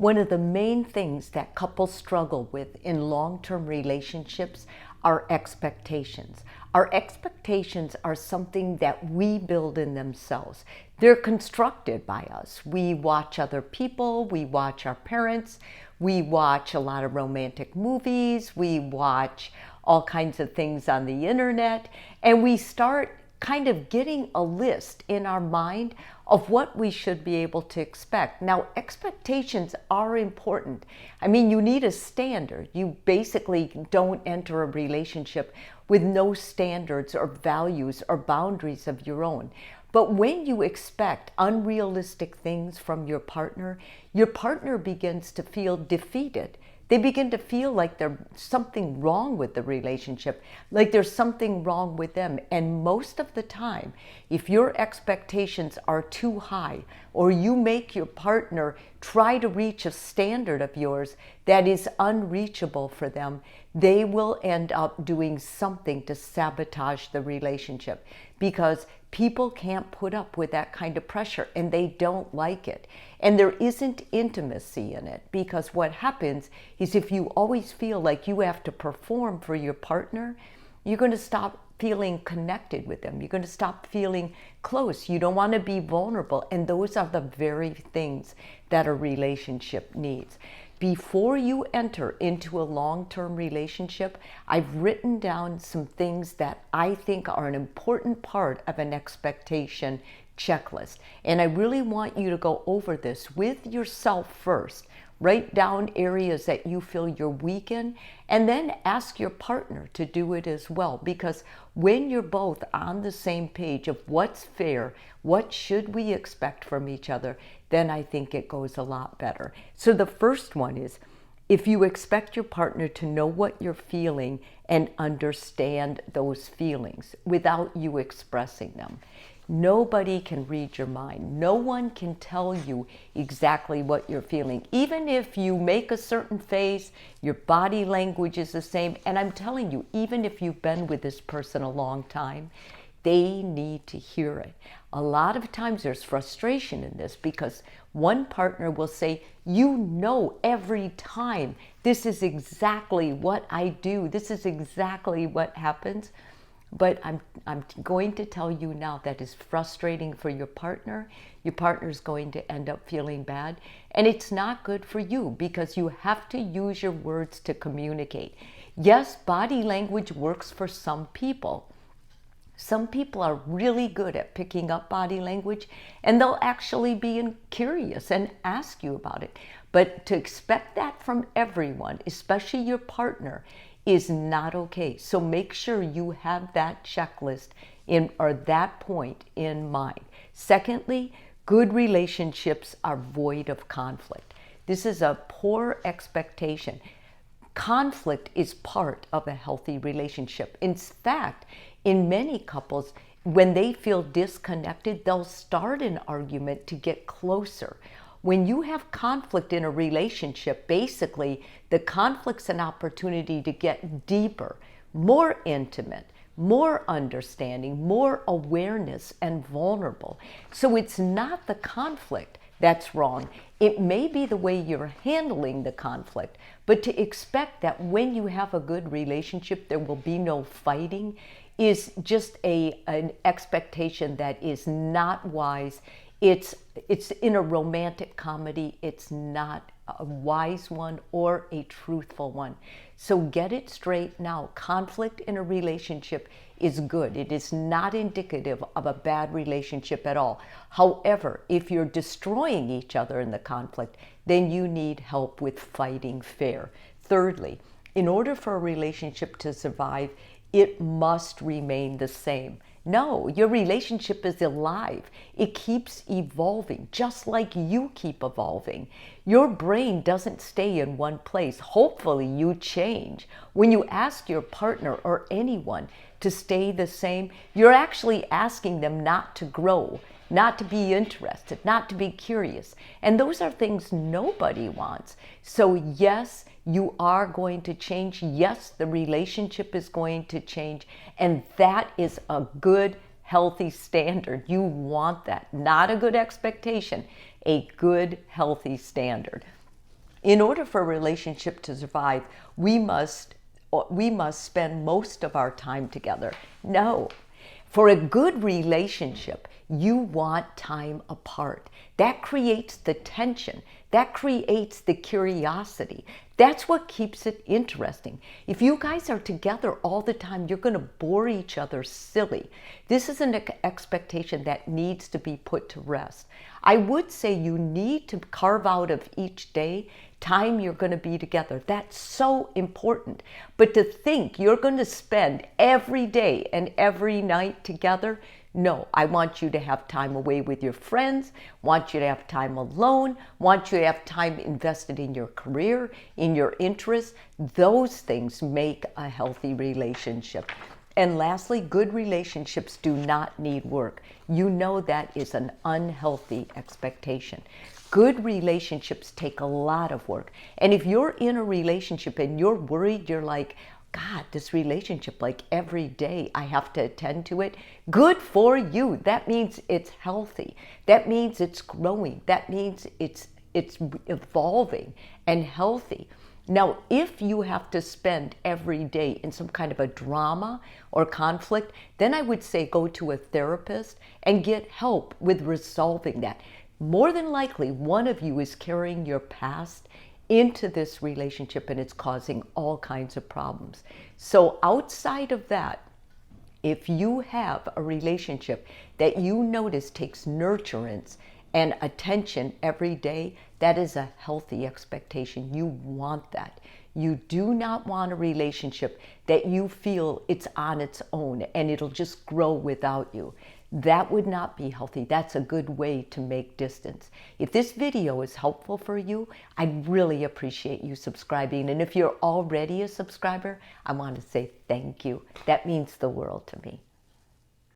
One of the main things that couples struggle with in long-term relationships are expectations. Our expectations are something that we build in themselves. They're constructed by us. We watch other people, we watch our parents, we watch a lot of romantic movies, we watch all kinds of things on the internet, and we start kind of getting a list in our mind of what we should be able to expect. Now, expectations are important. I mean, you need a standard. You basically don't enter a relationship with no standards or values or boundaries of your own. But when you expect unrealistic things from your partner begins to feel defeated. They begin to feel like there's something wrong with the relationship, like there's something wrong with them. And most of the time, if your expectations are too high, or you make your partner try to reach a standard of yours that is unreachable for them, they will end up doing something to sabotage the relationship, because people can't put up with that kind of pressure and they don't like it. And there isn't intimacy in it, because what happens is if you always feel like you have to perform for your partner, you're going to stop feeling connected with them. You're going to stop feeling close. You don't want to be vulnerable. And those are the very things that a relationship needs. Before you enter into a long-term relationship, I've written down some things that I think are an important part of an expectation checklist. And I really want you to go over this with yourself first. Write down areas that you feel you're weak in, and then ask your partner to do it as well. Because when you're both on the same page of what's fair, what should we expect from each other, then I think it goes a lot better. So the first one is, if you expect your partner to know what you're feeling and understand those feelings without you expressing them. Nobody can read your mind. No one can tell you exactly what you're feeling. Even if you make a certain face, your body language is the same. And I'm telling you, even if you've been with this person a long time, they need to hear it. A lot of times there's frustration in this, because one partner will say, you know, every time, this is exactly what I do. This is exactly what happens. But I'm going to tell you now that is frustrating for your partner. Your partner's going to end up feeling bad. And it's not good for you, because you have to use your words to communicate. Yes, body language works for some people. Some people are really good at picking up body language, and they'll actually be curious and ask you about it. But to expect that from everyone, especially your partner, is not okay. So make sure you have that checklist or that point in mind. Secondly, good relationships are void of conflict. This is a poor expectation. Conflict is part of a healthy relationship. In fact, in many couples, when they feel disconnected, they'll start an argument to get closer. When you have conflict in a relationship, basically, the conflict's an opportunity to get deeper, more intimate, more understanding, more awareness, and vulnerable. So it's not the conflict that's wrong. It may be the way you're handling the conflict, but to expect that when you have a good relationship, there will be no fighting is just an expectation that is not wise. It's in a romantic comedy. It's not a wise one or a truthful one. So get it straight now. Conflict in a relationship is good. It is not indicative of a bad relationship at all. However, if you're destroying each other in the conflict, then you need help with fighting fair. Thirdly, in order for a relationship to survive, it must remain the same. No, your relationship is alive. It keeps evolving, just like you keep evolving. Your brain doesn't stay in one place. Hopefully you change. When you ask your partner or anyone to stay the same, you're actually asking them not to grow, not to be interested, not to be curious. And those are things nobody wants. So yes, you are going to change. Yes, the relationship is going to change. And that is a good, healthy standard. You want that. Not a good expectation, a good, healthy standard. In order for a relationship to survive, we must spend most of our time together. No. For a good relationship, you want time apart. That creates the tension. That creates the curiosity. That's what keeps it interesting. If you guys are together all the time, you're going to bore each other silly. This is an expectation that needs to be put to rest. I would say you need to carve out of each day time you're going to be together. That's so important. But to think you're going to spend every day and every night together, no. I want you to have time away with your friends, want you to have time alone, want you to have time invested in your career, in your interests. Those things make a healthy relationship. And lastly, good relationships do not need work. You know that is an unhealthy expectation. Good relationships take a lot of work. And if you're in a relationship and you're worried, you're like, God, this relationship, like every day I have to attend to it. Good for you. That means it's healthy. That means it's growing. That means it's evolving and healthy. Now, if you have to spend every day in some kind of a drama or conflict, then I would say go to a therapist and get help with resolving that. More than likely, one of you is carrying your past into this relationship and it's causing all kinds of problems. So outside of that, if you have a relationship that you notice takes nurturance and attention every day, that is a healthy expectation. You want that. You do not want a relationship that you feel it's on its own and it'll just grow without you. That would not be healthy. That's a good way to make distance. If this video is helpful for you, I'd really appreciate you subscribing. And if you're already a subscriber, I want to say thank you. That means the world to me.